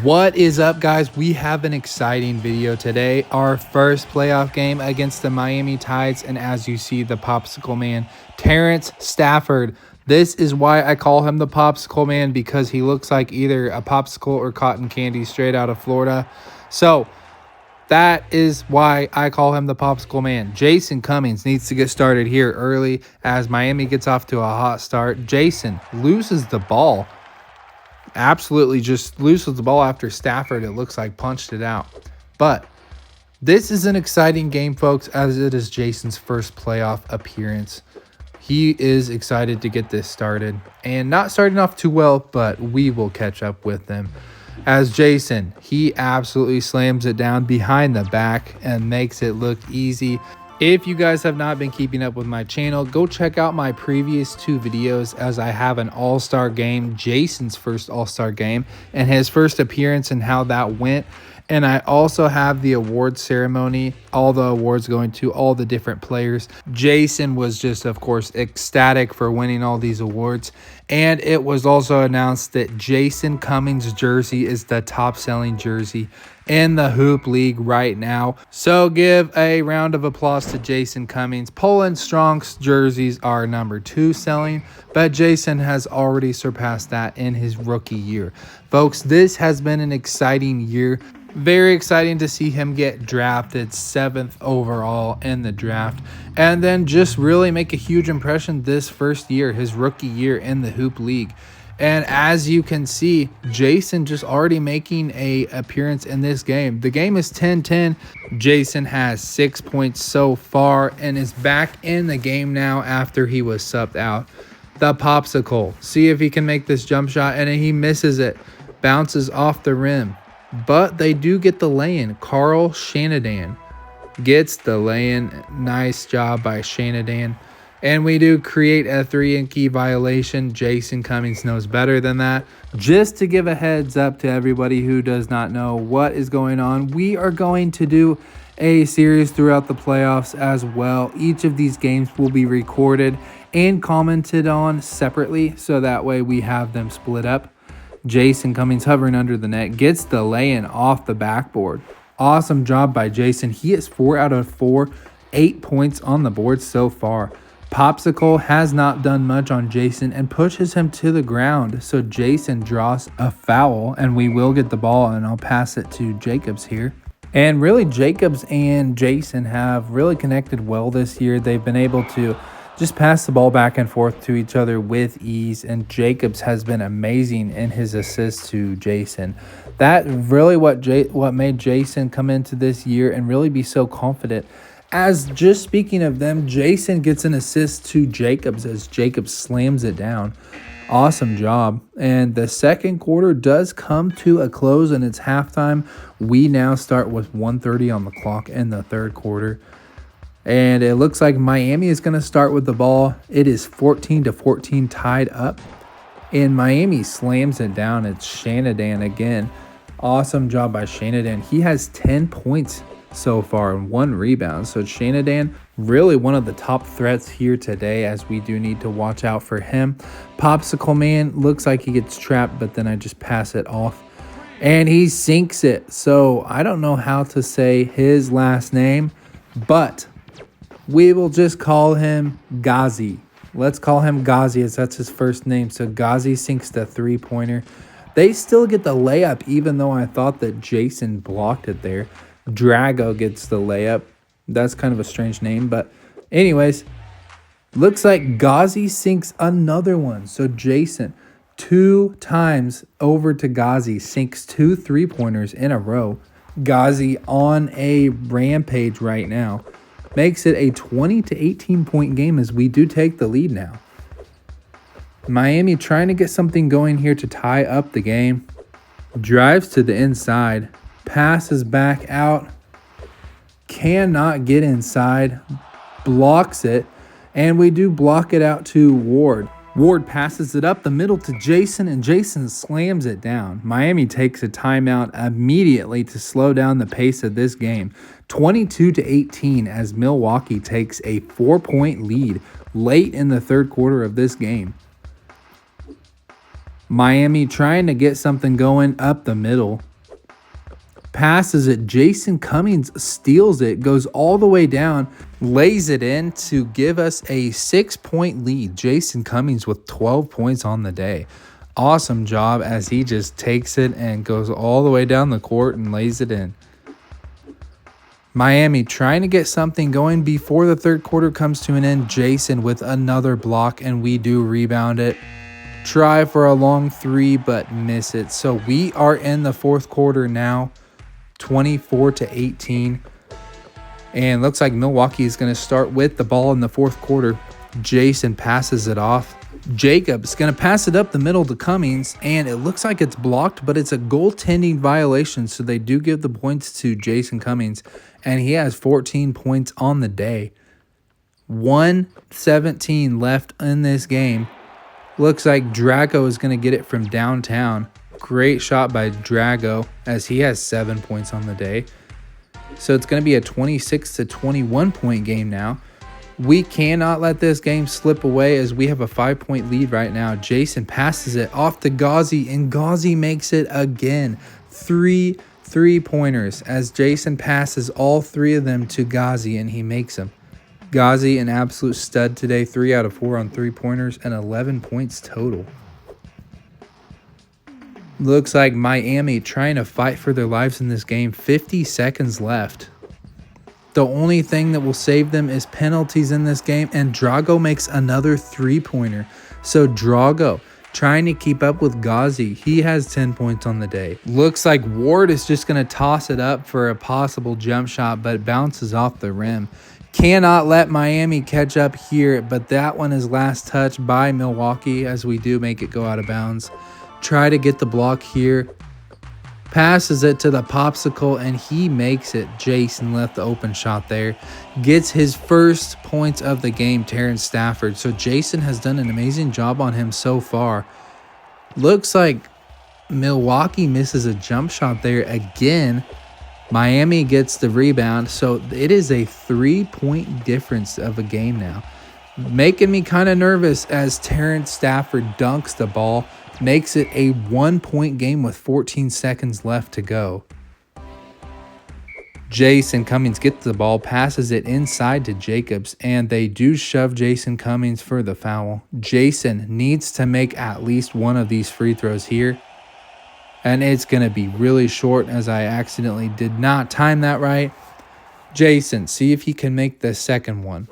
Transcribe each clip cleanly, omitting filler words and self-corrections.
What is up, guys? We have an exciting video today. Our first playoff game against the Miami Tides, and as you see, the Popsicle Man, Terrence Stafford. This is why I call him the Popsicle Man, because he looks like either a popsicle or cotton candy straight out of Florida. So that is why I call him the Popsicle Man. Jason Cummings needs to get started here early as Miami gets off to a hot start. Jason loses the ball. Absolutely just loses the ball after Stafford, it looks like, punched it out. But this is an exciting game, folks, as it is Jason's first playoff appearance. He is excited to get this started, and not starting off too well, but we will catch up with them. As Jason, he absolutely slams it down behind the back and makes it look easy. If you guys have not been keeping up with my channel, go check out my previous two videos, as I have an all-star game, Jason's first all-star game, and his first appearance and how that went. And I also have the award ceremony, all the awards going to all the different players. Jason was just, of course, ecstatic for winning all these awards. And it was also announced that Jason Cummings' jersey is the top-selling jersey in the Hoop League right now. So give a round of applause to Jason Cummings. Poland Strong's jerseys are number 2 selling, but Jason has already surpassed that in his rookie year. Folks, this has been an exciting year. Very exciting to see him get drafted 7th overall in the draft, and then just really make a huge impression this first year, his rookie year in the Hoop League. And as you can see, Jason just already making a appearance in this game. The game is 10-10. Jason has 6 points so far and is back in the game now after he was subbed out. The Popsicle. See if he can make this jump shot, and he misses it. Bounces off the rim. But they do get the lay-in. Carl Shanadan gets the lay-in. Nice job by Shanadan. And we do create a 3-and-key violation. Jason Cummings knows better than that. Just to give a heads up to everybody who does not know what is going on, we are going to do a series throughout the playoffs as well. Each of these games will be recorded and commented on separately, so that way we have them split up. Jason Cummings hovering under the net, gets the lay-in off the backboard. Awesome job by Jason. He is 4 out of 4, 8 points on the board so far. Popsicle has not done much on Jason and pushes him to the ground. So Jason draws a foul, and we will get the ball, and I'll pass it to Jacobs here. And really, Jacobs and Jason have really connected well this year. They've been able to just pass the ball back and forth to each other with ease, and Jacobs has been amazing in his assists to Jason. That really what made Jason come into this year and really be so confident. As just speaking of them, Jason gets an assist to Jacobs as Jacobs slams it down. Awesome job. And the second quarter does come to a close, and it's halftime. We now start with 1:30 on the clock in the third quarter. And it looks like Miami is going to start with the ball. It is 14-14 tied up. And Miami slams it down. It's Shanadan again. Awesome job by Shanadan. He has 10 points so far and 1 rebound. So Shanadan, really one of the top threats here today, as we do need to watch out for him. Popsicle Man looks like he gets trapped, but then I just pass it off. And he sinks it. So I don't know how to say his last name, but we will just call him Ghazi. Let's call him Ghazi, as that's his first name. So Ghazi sinks the 3-pointer. They still get the layup, even though I thought that Jason blocked it there. Drago gets the layup. That's kind of a strange name, but anyways, looks like Ghazi sinks another one. So Jason, 2 times over to Ghazi, sinks 2 3-pointers in a row. Ghazi on a rampage right now. Makes it a 20-18 point game as we do take the lead now. Miami trying to get something going here to tie up the game. Drives to the inside. Passes back out. Cannot get inside. Blocks it. And we do block it out to Ward. Ward passes it up the middle to Jason, and Jason slams it down. Miami takes a timeout immediately to slow down the pace of this game. 22-18 as Milwaukee takes a 4-point lead late in the third quarter of this game. Miami trying to get something going up the middle. Passes it. Jason Cummings steals it, goes all the way down, lays it in to give us a 6-point lead. Jason Cummings with 12 points on the day. Awesome job as he just takes it and goes all the way down the court and lays it in. Miami trying to get something going before the third quarter comes to an end. Jason with another block, and we do rebound it. Try for a long three, but miss it. So we are in the fourth quarter now, 24-18. And looks like Milwaukee is going to start with the ball in the fourth quarter. Jason passes it off. Jacob's going to pass it up the middle to Cummings, and it looks like it's blocked, but it's a goaltending violation, so they do give the points to Jason Cummings, and he has 14 points on the day. 1:17 left in this game. Looks like Drago is going to get it from downtown. Great shot by Drago as he has 7 points on the day. So it's going to be a 26-21 point game now. We cannot let this game slip away as we have a 5-point lead right now. Jason passes it off to Ghazi, and Ghazi makes it again. 3 3-pointers as Jason passes all 3 of them to Ghazi, and he makes them. Ghazi, an absolute stud today, 3 out of 4 on 3-pointers and 11 points total. Looks like Miami trying to fight for their lives in this game. 50 seconds left. The only thing that will save them is penalties in this game, and Drago makes another 3-pointer. So Drago trying to keep up with Ghazi. He has 10 points on the day. Looks like Ward is just going to toss it up for a possible jump shot, but bounces off the rim. Cannot let Miami catch up here, but that one is last touched by Milwaukee as we do make it go out of bounds. Try to get the block here. Passes it to the popsicle, and he makes it. Jason left the open shot there. Gets his first points of the game, Terrence Stafford. So Jason has done an amazing job on him so far. Looks like Milwaukee misses a jump shot there again. Miami gets the rebound. So it is a 3-point difference of a game now. Making me kind of nervous as Terrence Stafford dunks the ball. Makes it a 1-point game with 14 seconds left to go. Jason Cummings gets the ball, passes it inside to Jacobs, and they do shove Jason Cummings for the foul. Jason needs to make at least one of these free throws here, and it's going to be really short as I accidentally did not time that right. Jason, see if he can make the second one.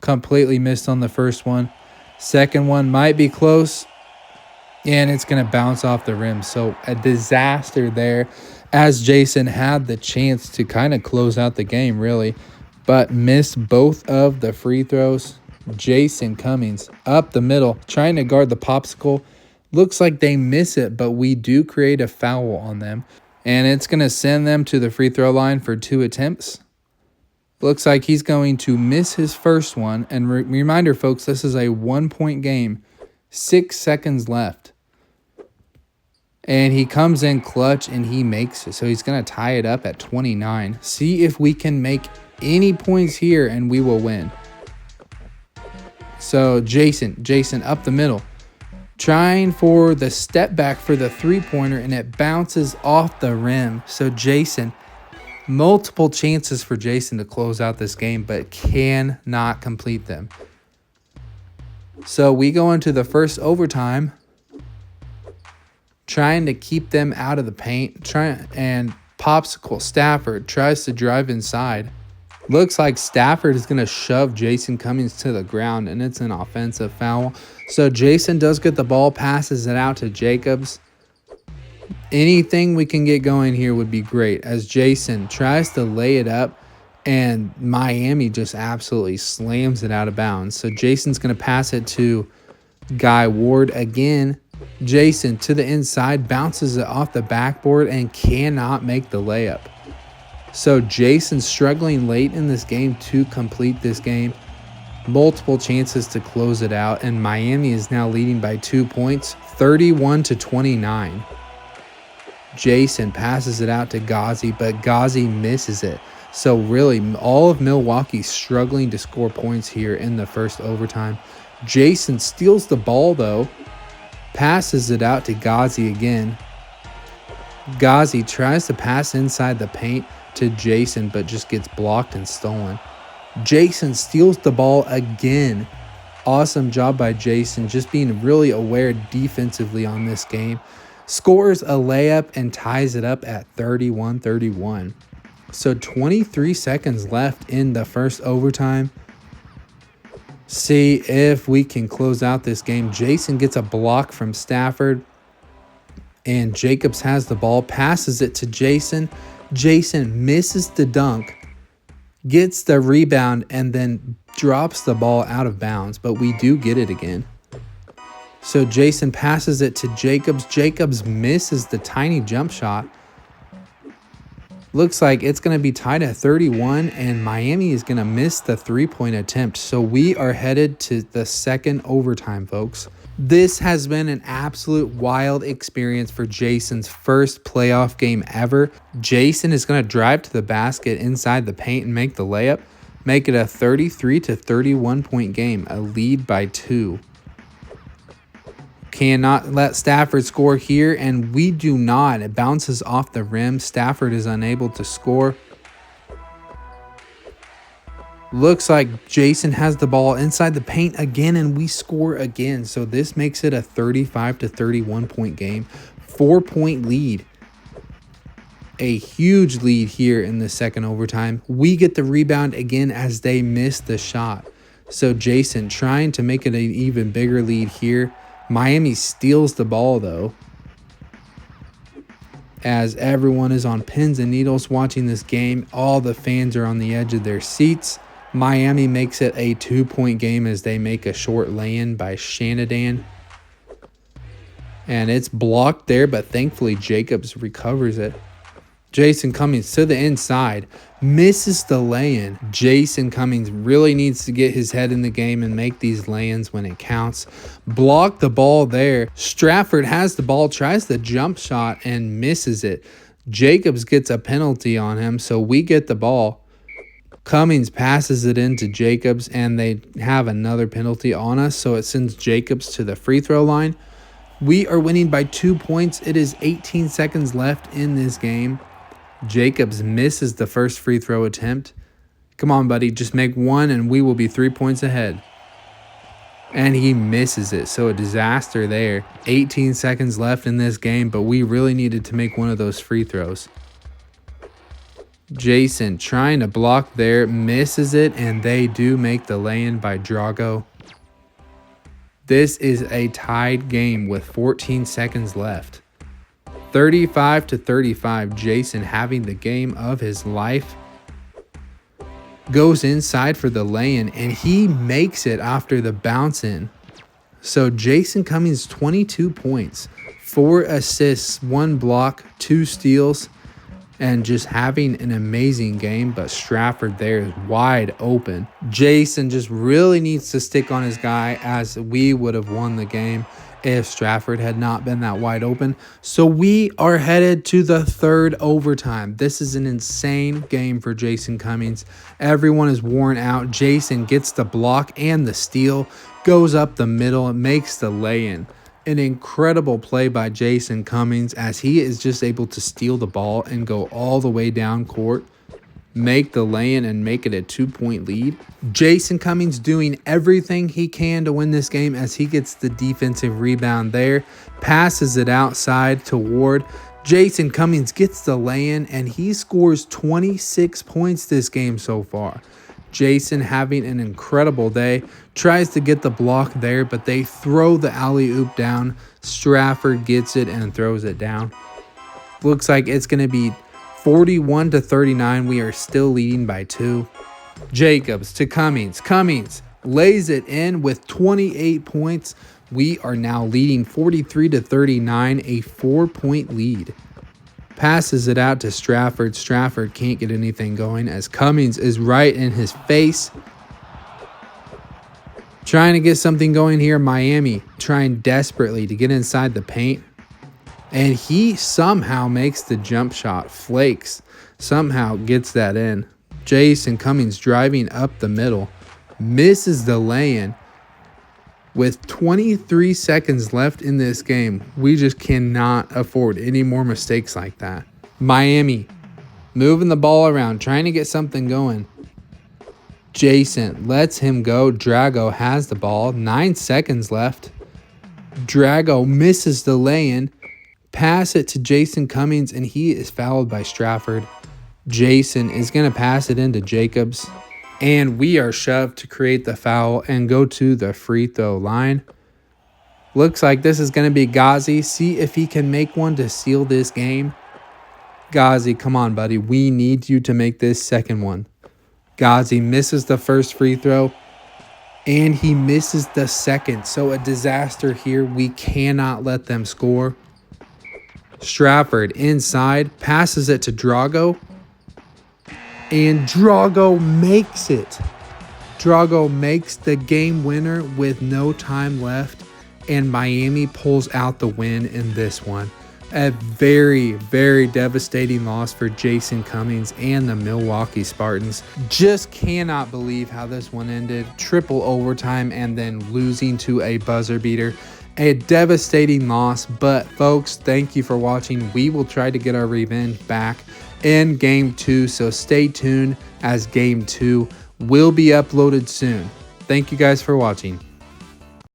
Completely missed on the first one. Second one might be close. And it's going to bounce off the rim. So a disaster there as Jason had the chance to kind of close out the game, really. But missed both of the free throws. Jason Cummings up the middle, trying to guard the popsicle. Looks like they miss it, but we do create a foul on them. And it's going to send them to the free throw line for 2 attempts. Looks like he's going to miss his first one. And reminder, folks, this is a 1-point game. 6 seconds left. And he comes in clutch and he makes it. So he's going to tie it up at 29. See if we can make any points here and we will win. So Jason up the middle. Trying for the step back for the 3-pointer, and it bounces off the rim. So Jason, multiple chances for Jason to close out this game, but cannot complete them. So we go into the first overtime. Trying to keep them out of the paint. And Popsicle Stafford tries to drive inside. Looks like Stafford is going to shove Jason Cummings to the ground, and it's an offensive foul. So Jason does get the ball, passes it out to Jacobs. Anything we can get going here would be great as Jason tries to lay it up, and Miami just absolutely slams it out of bounds. So Jason's going to pass it to Guy Ward again. Jason to the inside, bounces it off the backboard and cannot make the layup. So Jason's struggling late in this game to complete this game. Multiple chances to close it out, and Miami is now leading by 2 points, 31-29. Jason passes it out to Ghazi, but Ghazi misses it. So really, all of Milwaukee struggling to score points here in the first overtime. Jason steals the ball, though. passes it out to Ghazi again. Ghazi tries to pass inside the paint to Jason, but just gets blocked and stolen. Jason steals the ball again. Awesome job by Jason, just being really aware defensively on this game. Scores a layup and ties it up at 31-31. So 23 seconds left in the first overtime. See if we can close out this game. Jason gets a block from Stafford, and Jacobs has the ball, passes it to Jason. Jason misses the dunk, gets the rebound, and then drops the ball out of bounds, but we do get it again. So Jason passes it to Jacobs. Jacobs misses the tiny jump shot. Looks like it's going to be tied at 31, and Miami is going to miss the three-point attempt. So we are headed to the second overtime, folks. This has been an absolute wild experience for Jason's first playoff game ever. Jason is going to drive to the basket inside the paint and make the layup, make it a 33-31 point game, a lead by 2. Cannot let Stafford score here, and we do not. It bounces off the rim. Stafford is unable to score. Looks like Jason has the ball inside the paint again, and we score again. So this makes it a 35-31 point game. 4-point lead. A huge lead here in the second overtime. We get the rebound again as they miss the shot. So Jason trying to make it an even bigger lead here. Miami steals the ball, though, as everyone is on pins and needles watching this game. All the fans are on the edge of their seats. Miami makes it a 2-point game as they make a short lay-in by Shanadan. And it's blocked there, but thankfully Jacobs recovers it. Jason Cummings to the inside, misses the lay-in. Jason Cummings really needs to get his head in the game and make these lay-ins when it counts. Block the ball there. Stafford has the ball, tries the jump shot and misses it. Jacobs gets a penalty on him, so we get the ball. Cummings passes it into Jacobs, and they have another penalty on us, so it sends Jacobs to the free throw line. We are winning by 2 points. It is 18 seconds left in this game. Jacobs misses the first free throw attempt. Come on, buddy. Just make one and we will be 3 points ahead. And he misses it. So a disaster there. 18 seconds left in this game, but we really needed to make one of those free throws. Jason trying to block there, misses it, and they do make the lay-in by Drago. This is a tied game with 14 seconds left. 35-35, Jason having the game of his life. Goes inside for the lay-in, and he makes it after the bounce in. So Jason Cummings, 22 points, 4 assists, 1 block, 2 steals, and just having an amazing game. But Stafford there is wide open. Jason just really needs to stick on his guy, as we would have won the game if Stafford had not been that wide open. So we are headed to the third overtime. This is an insane game for Jason Cummings. Everyone is worn out. Jason gets the block and the steal, goes up the middle and makes the lay-in. An incredible play by Jason Cummings, as he is just able to steal the ball and go all the way down court, make the lay-in, and make it a 2-point lead. Jason Cummings doing everything he can to win this game, as he gets the defensive rebound there, passes it outside to Ward. Jason Cummings gets the lay-in, and he scores 26 points this game so far. Jason having an incredible day, tries to get the block there, but they throw the alley-oop down. Stafford gets it and throws it down. Looks like it's going to be 41-39. We are still leading by 2. Jacobs to Cummings. Cummings lays it in with 28 points. We are now leading 43-39, a 4-point lead. Passes it out to Stafford. Stafford can't get anything going, as Cummings is right in his face. Trying to get something going here. Miami trying desperately to get inside the paint. And he somehow makes the jump shot. Flakes somehow gets that in. Jason Cummings driving up the middle. Misses the lay-in. With 23 seconds left in this game, we just cannot afford any more mistakes like that. Miami moving the ball around, trying to get something going. Jason lets him go. Drago has the ball. 9 seconds left. Drago misses the lay-in. Pass it to Jason Cummings, and he is fouled by Strafford. Jason is going to pass it into Jacobs. And we are shoved to create the foul and go to the free throw line. Looks like this is going to be Ghazi. See if he can make one to seal this game. Ghazi, come on, buddy. We need you to make this second one. Ghazi misses the first free throw. And he misses the second. So a disaster here. We cannot let them score. Strafford inside. Passes it to Drago. And Drago makes it. Drago makes the game winner with no time left. And Miami pulls out the win in this one. A very, very devastating loss for Jason Cummings and the Milwaukee Spartans. Just cannot believe how this one ended. Triple overtime and then losing to a buzzer beater. A devastating loss, but folks, thank you for watching. We will try to get our revenge back in Game 2, so stay tuned as Game 2 will be uploaded soon. Thank you guys for watching.